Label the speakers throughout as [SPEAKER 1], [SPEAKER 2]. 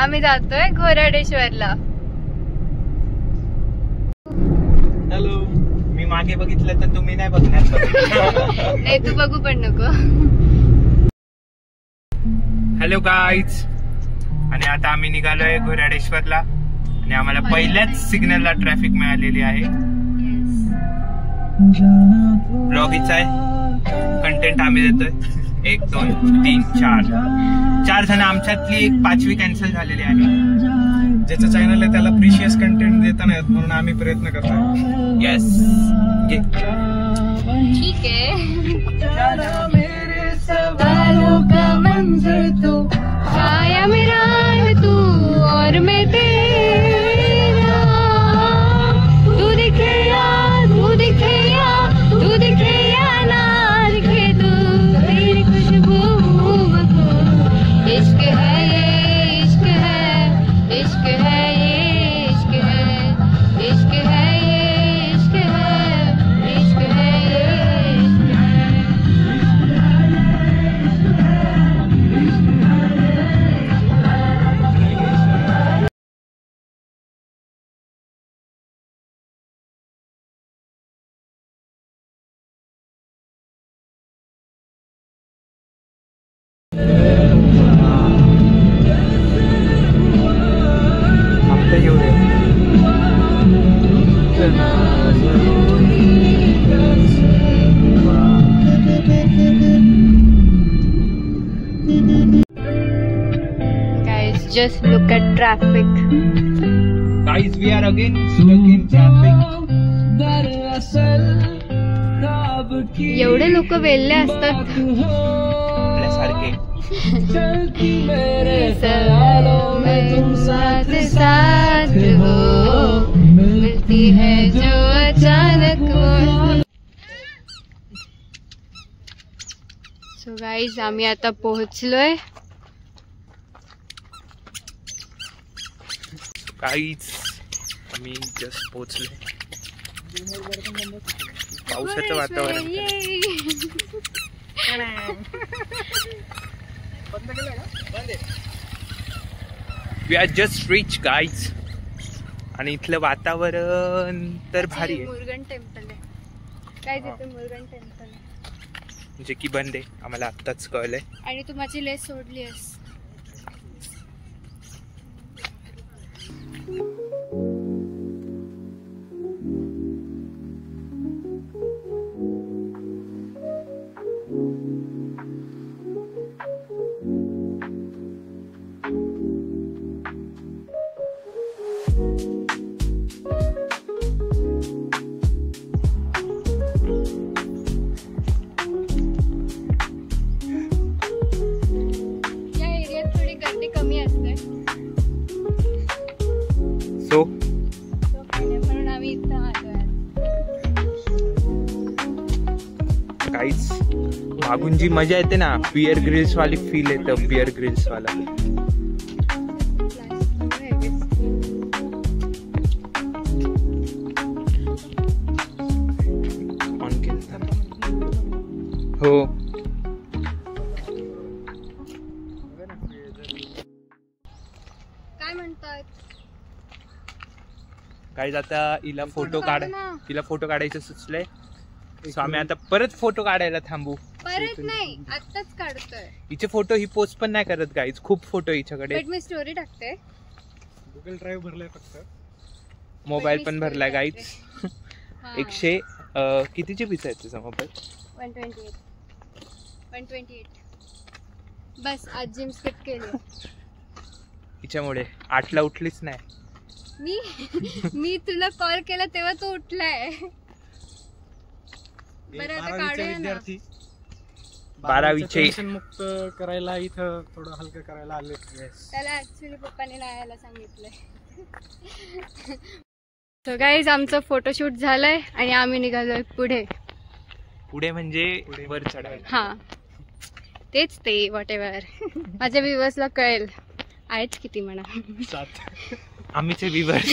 [SPEAKER 1] आम्ही जातोय घोराडेश्वरला.
[SPEAKER 2] हॅलो, मी मागे बघितलं तर तुम्ही नाही बघणार.
[SPEAKER 1] नाही तू बघू पण नको.
[SPEAKER 2] हॅलो गाईज, आणि आता आम्ही निघालोय घोराडेश्वरला आणि आम्हाला पहिल्याच सिग्नलला ट्रॅफिक मिळालेली आहे. ब्लॉगीचा आहे कंटेंट आम्ही देतोय. 1 2 3 4 जण, आमच्यातली एक 5वी कॅन्सल झालेली आहे.
[SPEAKER 3] ज्याचं चॅनल आहे त्याला प्रिशियस कंटेंट देता नाही येत म्हणून आम्ही प्रयत्न करतोय.
[SPEAKER 2] येस,
[SPEAKER 1] ठीक है. सवालों का मंजर तो छाया मेरा है तू और मैं तेरा. तू दिखे या तू दिखे या तू दिखे या ना दिखे तू, तेरी खुशबू को. इश्क है ये इश्क है, इश्क है ये इश्क है, इश्क है ये इश्क है, इश्क है ये इश्क है. Guys, just look at traffic.
[SPEAKER 2] Guys, we are again stuck in traffic.
[SPEAKER 1] एवढे लोक वेल्ले असतात.
[SPEAKER 2] आपल्यासारखे.
[SPEAKER 1] सवालों में तुम साथ साथ हो, मिलती है जो अचानक वो. सो गाईज, आम्ही आता पोहोचलोय.
[SPEAKER 2] काहीच आम्ही जस्ट पोहोचलो. पावसाचं वातावरण. We are just reach guys. आणि इथलं वातावरण तर भारी आहे.
[SPEAKER 1] मुरुगन टेम्पल आहे. काय तिथे मुरुगन टेम्पल आहे,
[SPEAKER 2] जे की बंद आहे, आम्हाला आत्ताच कळलंय.
[SPEAKER 1] आणि तू माझी लेस सोडली आहेस.
[SPEAKER 2] सो
[SPEAKER 1] म्हणून आम्ही इथं आलोय.
[SPEAKER 2] काहीच मागून जी मजा येते ना, बिअर ग्रिल्स वाली फील येतं. बिअर ग्रिल्स वाला. ऑन केलं हो.
[SPEAKER 1] काय म्हणतात
[SPEAKER 2] काही आता हिला फोटो काढायचं सुचलंय. सो आम्ही आता परत फोटो काढायला थांबू.
[SPEAKER 1] परत नाही, आत्ताच काढतोय.
[SPEAKER 2] हिचे फोटो ही पोस्ट पण नाही करत गाईज. खूप फोटो हिच्याकडे.
[SPEAKER 1] मी स्टोरी टाकते.
[SPEAKER 3] गुगल ड्राईव्ह भरलाय फक्त.
[SPEAKER 2] मोबाईल पण भरलाय गाईज. 100 किती जीबीचा आहे तुझा मोबाईल?
[SPEAKER 1] 128. बस आज जिम स्किप केली.
[SPEAKER 2] हिच्यामुळे 8ला उठलीच नाही.
[SPEAKER 1] मी तुला कॉल केला तेव्हा तू उठलाय. बरं आता काढूया ना.
[SPEAKER 2] 12वीचे
[SPEAKER 3] मुक्त करायला इथं थोडं हलकं करायला आले.
[SPEAKER 1] त्याला ऍक्च्युली पप्पाने नायाला सांगितलंय. सो गाईज, आमचं फोटोशूट झालंय आणि आम्ही निघालोय पुढे.
[SPEAKER 2] पुढे म्हणजे वर चढायला.
[SPEAKER 1] हा, तेच ते वॉट एव्हर. माझ्या व्ह्यूअर्सला कळेल आहेच किती म्हणा.
[SPEAKER 3] 7
[SPEAKER 2] आम्हीचे व्ह्यूअर्स.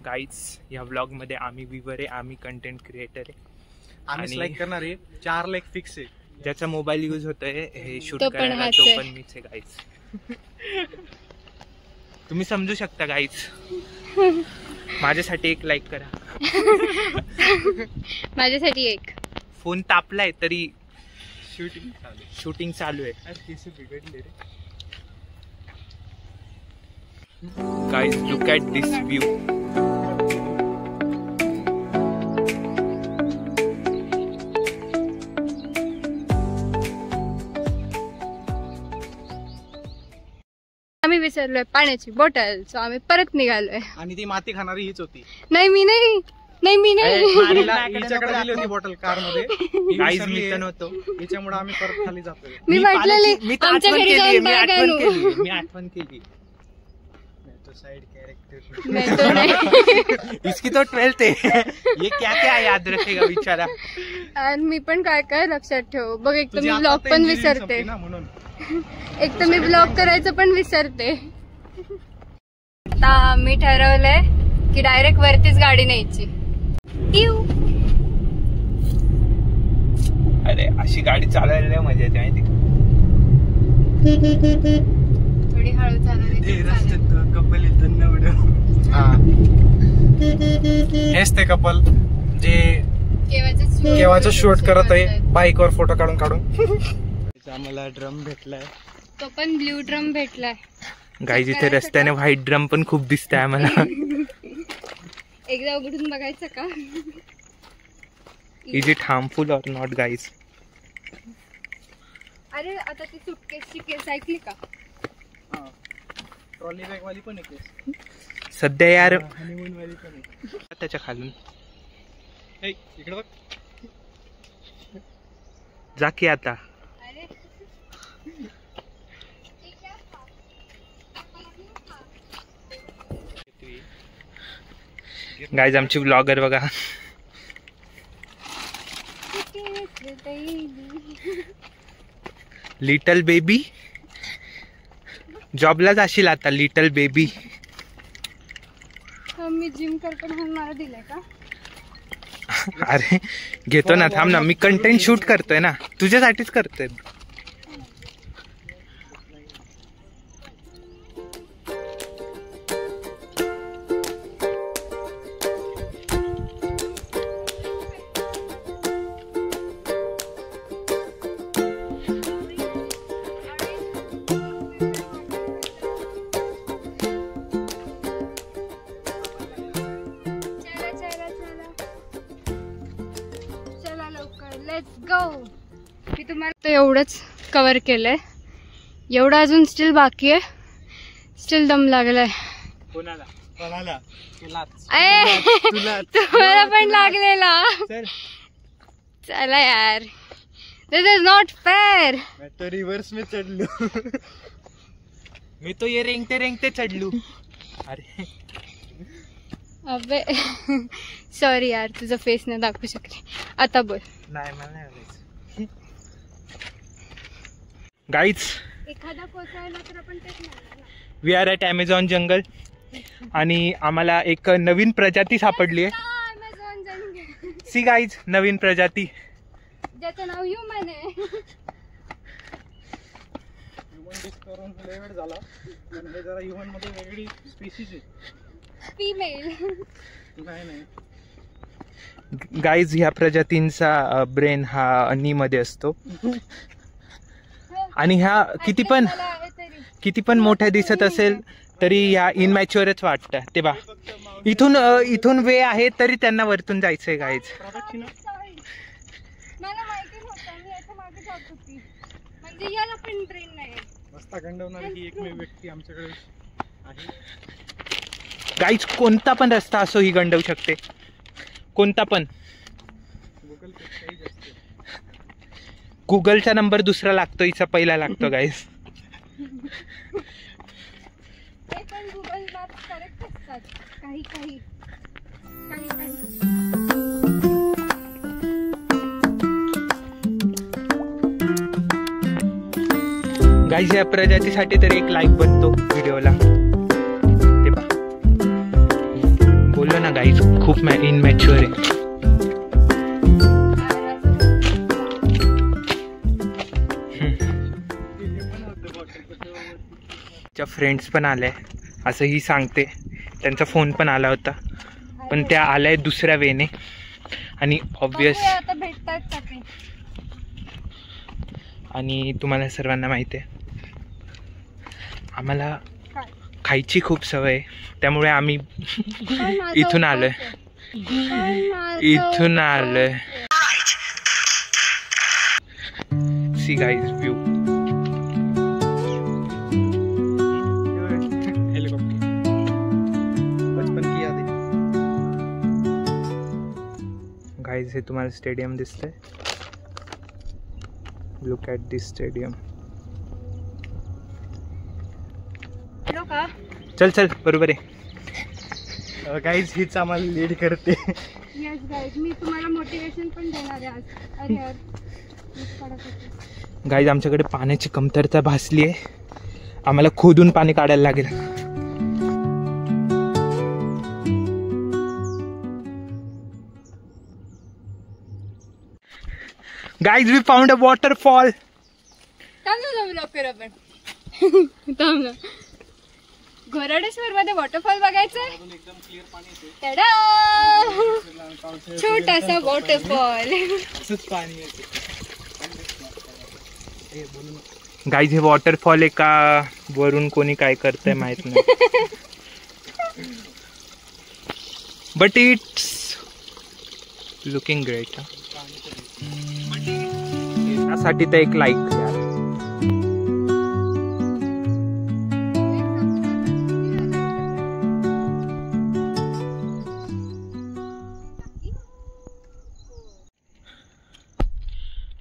[SPEAKER 2] गाईज, या ब्लॉग मध्ये आम्ही व्ह्यूअर आहे, आम्ही कंटेंट क्रिएटर आहे.
[SPEAKER 3] आम्ही लाईक करणार आहे. 4 लाईक फिक्स आहे.
[SPEAKER 2] ज्याचा मोबाईल यूज होतोय हे शूट
[SPEAKER 1] तो पण
[SPEAKER 2] करायला
[SPEAKER 1] हाच
[SPEAKER 2] तो
[SPEAKER 1] आहे.
[SPEAKER 2] पण मीच आहे गाईज. तुम्ही समजू शकता गाईज. माझ्यासाठी एक लाईक करा.
[SPEAKER 1] माझ्यासाठी एक.
[SPEAKER 2] फोन तापलाय तरी
[SPEAKER 3] शूटिंग
[SPEAKER 2] चालू आहे.
[SPEAKER 3] केस बिघडले रे.
[SPEAKER 2] Guys look at this view.
[SPEAKER 1] आम्ही विसरलोय पाण्याची बॉटल, सो आम्ही परत निघालोय.
[SPEAKER 3] आणि ती माती खाणारी हीच होती.
[SPEAKER 1] नाही मी नाही.
[SPEAKER 3] हिच्याकडे दिली होती बॉटल कार मध्ये.
[SPEAKER 2] गाईज मी तर नव्हतो.
[SPEAKER 3] हिच्यामुळे आम्ही परत खाली जातोय.
[SPEAKER 1] मी म्हटलेली
[SPEAKER 2] मी
[SPEAKER 1] आमच्या घरी जाऊन बॅग आणू.
[SPEAKER 2] मी आठवण केली.
[SPEAKER 3] साइड कैरेक्टर
[SPEAKER 1] नाही तो नाही.
[SPEAKER 2] इसकी तो 12th है. ये क्या क्या याद रखेगा बिचारा.
[SPEAKER 1] आणि मी पण काय काय लक्षात ठेव बघ. एक तर मी ब्लॉग पण विसरते.
[SPEAKER 3] म्हणून
[SPEAKER 1] एक तर मी ब्लॉग करायचं पण विसरते. आता मी ठरवलंय की डायरेक्ट वरतीच गाडी न्यायची.
[SPEAKER 2] अरे अशी गाडी चालवायला मजा येते माहिती.
[SPEAKER 1] थोडी हळू चालवली.
[SPEAKER 3] कपल हेच ते कपल जे केव्हाचं शूट करत आहे बाईक वर फोटो काढून काढून. आम्हाला ड्रम भेटलाय.
[SPEAKER 1] तो पण ब्ल्यू ड्रम भेटलाय.
[SPEAKER 2] गाईज इथे रस्त्याने व्हाईट ड्रम पण खूप दिसतंय आम्हाला.
[SPEAKER 1] एकदा उघडून बघायचं का.
[SPEAKER 2] Is it harmful or not guys.
[SPEAKER 1] अरे आता ती सुटकेसची केस ऐकली का.
[SPEAKER 3] ट्रॉली बॅग वाली पण आहे.
[SPEAKER 2] सध्या यार
[SPEAKER 3] हनीमून वाली पण आहे.
[SPEAKER 2] त्याच्या खालून
[SPEAKER 3] इकडे बघ.
[SPEAKER 2] जा की आता.
[SPEAKER 1] अरे
[SPEAKER 2] गाईज आमची ब्लॉगर बघा. लिटल बेबी जॉबला जाशील आता. Little baby.
[SPEAKER 1] मी जिम करतो म्हणून मला दिलंय का.
[SPEAKER 2] अरे घेतो ना थांब ना. मी कंटेंट शूट करतोय ना तुझ्यासाठीच करतोय.
[SPEAKER 1] Let's go. मी तुम्हाला एवढंच कव्हर केलंय. एवढं अजून स्टील बाकी आहे. स्टील दम लागलाय.
[SPEAKER 2] कोणाला
[SPEAKER 3] कोणाला
[SPEAKER 1] तुम्हाला पण लागलेला. चला यार. दिस इज नॉट फेअर.
[SPEAKER 3] मैं तो रिवर्स में चढलो.
[SPEAKER 2] मी तो ये रेंगते रेंगते चढलू. अरे
[SPEAKER 1] अबे सॉरी यार तुझा फेस नाही दाखवू शकले. आता बोल.
[SPEAKER 2] नाही मला नाही. गाईज
[SPEAKER 1] एखादा कोसळला तर आपण तेच नाही.
[SPEAKER 2] वी आर ॲट ॲमेझॉन जंगल आणि आम्हाला एक नवीन प्रजाती सापडली आहे.
[SPEAKER 1] अमेझॉन जंगल.
[SPEAKER 2] सी गाईज नवीन प्रजाती
[SPEAKER 1] ज्याचं नाव ह्युमन आहे.
[SPEAKER 3] ह्युमन करून लय वेळ झाला. पण हे जरा ह्युमन मध्ये वेगळी स्पीसीज आहे.
[SPEAKER 1] फिमेल.
[SPEAKER 3] नाही
[SPEAKER 2] गाईज ह्या प्रजातींचा ब्रेन हा नीमध्ये असतो आणि ह्या किती पण मोठ्या दिसत असेल तरी ह्या इनमॅच्युअरच वाटतं. ते बा इथून वे आहे तरी त्यांना वरतून जायचंय गाईज.
[SPEAKER 1] मला माहिती नव्हतं. मी याच्या मागे जात होती. म्हणजे याला पण ब्रेन नाही.
[SPEAKER 3] रस्ता गंडवणारी ही एकमेव व्यक्ती आमच्याकडे आहे.
[SPEAKER 2] गाईज कोणता पण रस्ता असो ही गंडवू शकते. कोणता पण. गुगलचा नंबर दुसरा लागतो हिचा पहिला लागतो गाईज.
[SPEAKER 1] ते पण गुगल मॅप्स करेक्ट असतात. काही काही
[SPEAKER 2] गाईज या प्रजातीसाठी तर एक लाईक बनतो व्हिडिओला. ते पहा बोललो ना गाईज खूप इनमॅच्युअर आहे. फ्रेंड्स पण आले असं ही सांगते. त्यांचा फोन पण आला होता, पण त्या आलाय दुसऱ्या वेने. आणि ऑब्वियस
[SPEAKER 1] आता भेटतात का ते?
[SPEAKER 2] आणि तुम्हाला सर्वांना माहिती आहे आम्हाला खायची खूप सवय आहे, त्यामुळे आम्ही इथून आलोय. इथून आलोय. See guys view. गाइस हे तुम्हाला स्टेडियम दिसतंय. Look at this stadium. चल चल बरोबर आहे.
[SPEAKER 3] गाईज हीच आम्हाला लीड करते.
[SPEAKER 1] यस गाईज, मी तुम्हाला मोटिवेशन पण देणार आहे आज. अरे यार
[SPEAKER 2] गाईज आमच्याकडे पाण्याची कमतरता भासली आहे. आम्हाला खोदून पाणी काढायला लागेल. Guys we found a waterfall.
[SPEAKER 1] लवकर आपण थांब ना. घोराडेश्वर मध्ये वॉटरफॉल बघायचं. छोटासा वॉटरफॉल.
[SPEAKER 2] गाईज हे वॉटरफॉल आहे का वरून कोणी काय करतंय माहित नाही, बट इट्स लुकिंग ग्रेट. त्यासाठी तर एक लाईक यार.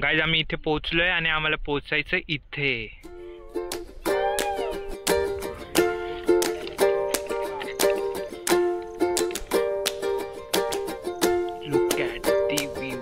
[SPEAKER 2] गाईज आम्ही इथे पोहोचलोय आणि आम्हाला पोहोचायचं इथे. Look at the view.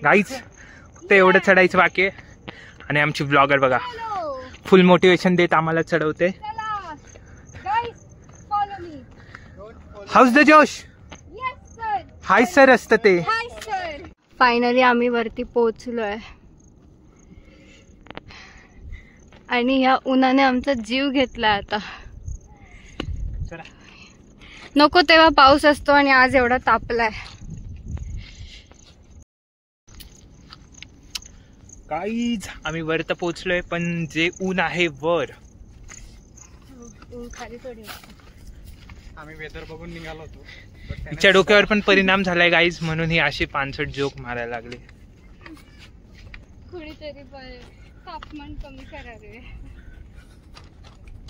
[SPEAKER 2] Guys फक्त एवढं चढायचं बाकी आहे आणि आमची ब्लॉगर बघा फुल मोटिवेशन देत आम्हाला चढवते. हाऊस द जोश. हाय सर असतं ते.
[SPEAKER 1] फायनली आम्ही वरती पोहोचलोय आणि ह्या उन्हाने आमचा जीव घेतला. आता नको तेव्हा पाऊस असतो आणि आज एवढा तापलाय.
[SPEAKER 2] गाईज आम्ही वर तर पोहोचलोय, पण जे ऊन आहे वर,
[SPEAKER 1] खाली थोडी.
[SPEAKER 3] आम्ही वेदर बघून निघालो होतो.
[SPEAKER 2] तिच्या डोक्यावर पण परिणाम झालाय गाईज, म्हणून ही अशी पानसट जोक मारायला लागली.
[SPEAKER 1] कुणीतरी तापमान कमी करावे.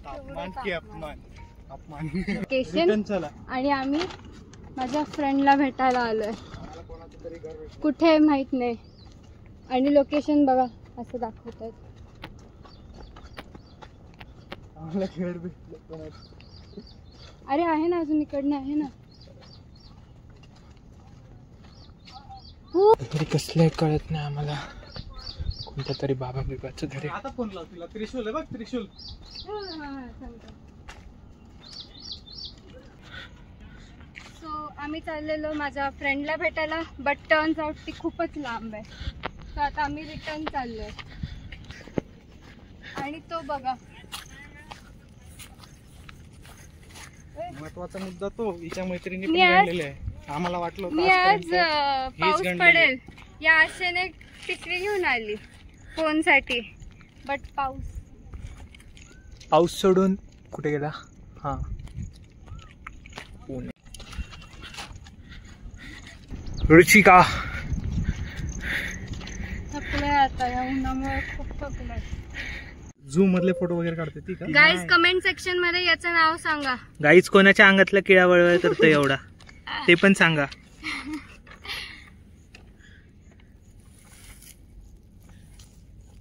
[SPEAKER 3] तापमान की अपमान. अपमान.
[SPEAKER 1] आणि आम्ही माझ्या फ्रेंडला भेटायला आलोय. कुठे माहित नाही. आणि लोकेशन बघा असं दाखवतात. अरे आहे ना अजून इकडनं आहे ना.
[SPEAKER 2] तरी कसलंय कळत नाही आम्हाला. कोणत्या तरी बाबा बिबाचं घरी.
[SPEAKER 3] आता फोन लाव तिला. त्रिशूल आहे बघ, त्रिशूल.
[SPEAKER 1] सो आम्ही चाललेलो माझ्या फ्रेंडला भेटायला, बट टर्न्स आउट ती खूपच लांब आहे. तर आता आम्ही रिटर्न चाललोय. आणि तो बघा
[SPEAKER 3] महत्वाचा मुद्दा तो हिच्या मैत्रिणी पण गणलेले आहे. आम्हाला वाटलं
[SPEAKER 1] मी आज पाऊस पडेल या आशेने पिशवी घेऊन आली फोनसाठी, बट
[SPEAKER 2] पाऊस सोडून कुठे गेला. हा रुचिका
[SPEAKER 1] थकलोय आता या उन्हामुळे. खूप थकलोय.
[SPEAKER 3] झूम मधले फोटो वगैरे काढते ती का?
[SPEAKER 1] गाईज कमेंट सेक्शन मध्ये याचं नाव सांगा.
[SPEAKER 2] गाईज कोणाच्या अंगातला किडा वळवळ करतो एवढा ते पण सांगा.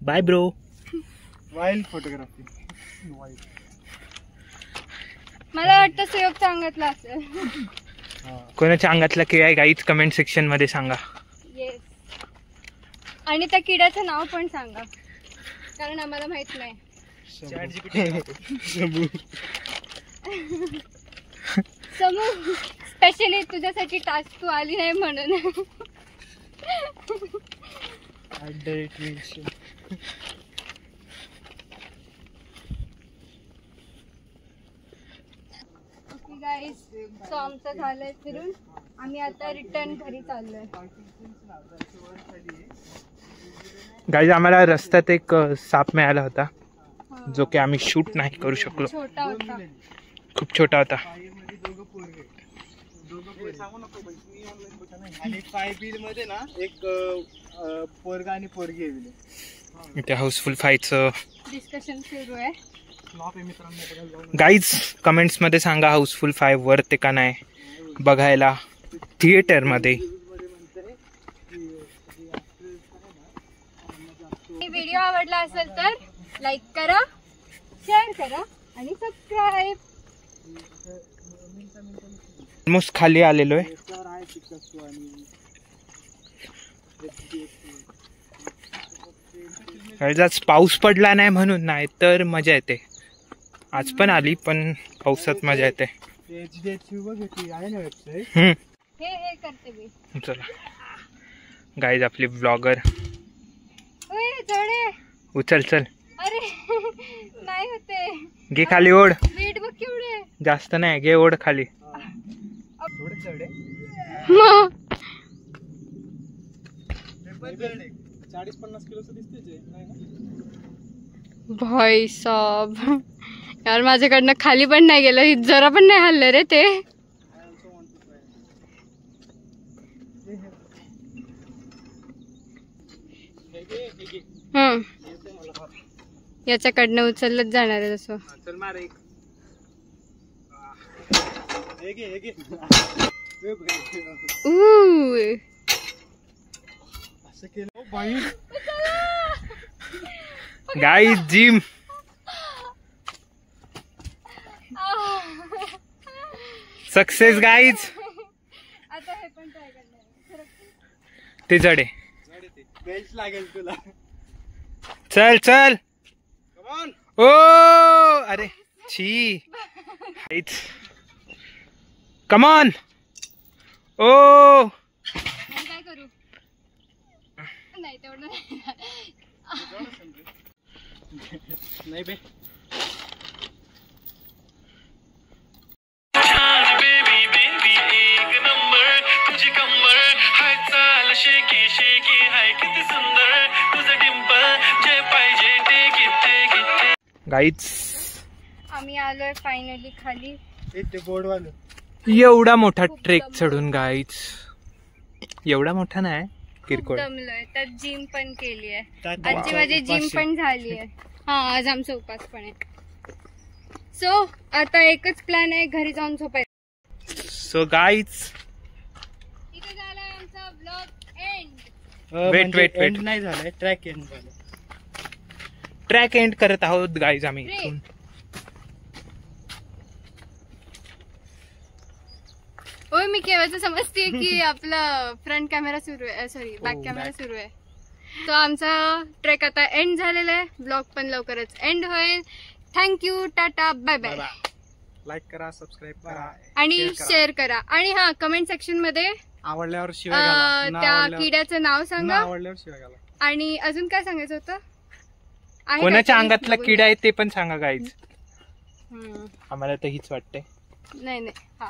[SPEAKER 2] Bye bro.
[SPEAKER 3] Wild photography.
[SPEAKER 1] मला वाटतं सुयोगच्या अंगातला असेल.
[SPEAKER 2] कोणाच्या अंगातला किडा आहे गाईच कमेंट सेक्शन मध्ये सांगा.
[SPEAKER 1] येस. आणि त्या किड्याचं नाव पण सांगा कारण आम्हाला माहित नाही. समू स्पेशली तुझ्यासाठी टास्क तू आली नाही म्हणून. गाईस सो आमचं झालंय फिरून आम्ही आता रिटर्न घरी चाललोय.
[SPEAKER 2] गाईज आम्हाला रस्त्यात एक साप मिळाला होता जो की आम्ही शूट नाही करू शकलो.
[SPEAKER 1] छोटा होता.
[SPEAKER 2] खूप छोटा होता.
[SPEAKER 3] आणि 5 बिल मध्ये ना एक पोरगा आणि पोरगी आहे.
[SPEAKER 2] इथे हाऊसफुल फाईटचं
[SPEAKER 1] डिस्कशन सुरू आहे.
[SPEAKER 2] गाईज कमेंट्स मध्ये सांगा हाऊसफुल 5 वरते का नाही बघायला थिएटर मध्ये.
[SPEAKER 1] व्हिडिओ आवडला असेल तर लाईक करा, शेअर करा आणि सबस्क्राईब.
[SPEAKER 2] ऑलमोस्ट खाली आलेलो आहे. आज पाऊस पडला नाही म्हणून नाही तर मजा येते. आज पण आली पण पावसात मजा येते.
[SPEAKER 1] हे करते मी.
[SPEAKER 2] चला गाईज आपली ब्लॉगर उचल चल.
[SPEAKER 1] अरे नाही होते.
[SPEAKER 2] घे खाली ओढ.
[SPEAKER 1] वेट बघ केवढे.
[SPEAKER 2] जास्त नाही घे ओढ खाली.
[SPEAKER 1] मग
[SPEAKER 3] 40-50 किलोचं दिसते.
[SPEAKER 1] भाई साहब यार माझ्याकडनं खाली पण नाही गेलं जरा पण नाही हल्लं रे ते. याच्याकडनं उचललंच जाणार आहे तसं.
[SPEAKER 2] Guys gym success guys.
[SPEAKER 1] आता हे पण ट्राय करणार.
[SPEAKER 2] ते जडे
[SPEAKER 3] लागेल तुला.
[SPEAKER 2] चल चल. ओ अरे छी. कमॉन. ओ
[SPEAKER 1] काय करू नाही तेवढं
[SPEAKER 3] नाही बे.
[SPEAKER 2] गाईच
[SPEAKER 1] आम्ही आलोय फायनली खाली.
[SPEAKER 2] एवढा मोठा ट्रेक चढून गाईच. एवढा मोठा नाही किरकोळ.
[SPEAKER 1] दमलोय. त्यात जिम पण केली आहे. आजची माझी जिम पण झाली आहे. हा आज आमचा उपास पण आहे. सो आता एकच प्लॅन आहे घरी जाऊन झोपायचं.
[SPEAKER 2] सो गाईज
[SPEAKER 1] इथे झालाय आमचा ब्लॉग एंड.
[SPEAKER 2] वेट
[SPEAKER 3] नाही झालंय. ट्रॅक एंड झालं.
[SPEAKER 2] ट्रॅक एंड करत आहोत गाईज आम्ही.
[SPEAKER 1] होय मी केव्हाच समजते की आपला फ्रंट कॅमेरा सुरू आहे सॉरी बॅक कॅमेरा सुरू आहे. तो आमचा ट्रेक आता एंड झालेला आहे. ब्लॉग पण लवकरच एंड होईल. Thank you. Tata bye bye.
[SPEAKER 3] Like करा, सबस्क्राईब करा
[SPEAKER 1] आणि शेअर करा. आणि हा कमेंट सेक्शन मध्ये
[SPEAKER 3] आवडल्यावर शिवाय घाला.
[SPEAKER 1] त्या किड्याचं नाव सांगा.
[SPEAKER 3] आवडल्यावर शिवाय घाला.
[SPEAKER 1] आणि अजून काय सांगायचं होतं.
[SPEAKER 2] कोणाच्या अंगातला किडा आहे ते पण सांगा गाईज. आम्हाला तर हीच वाटते.
[SPEAKER 1] नाही हा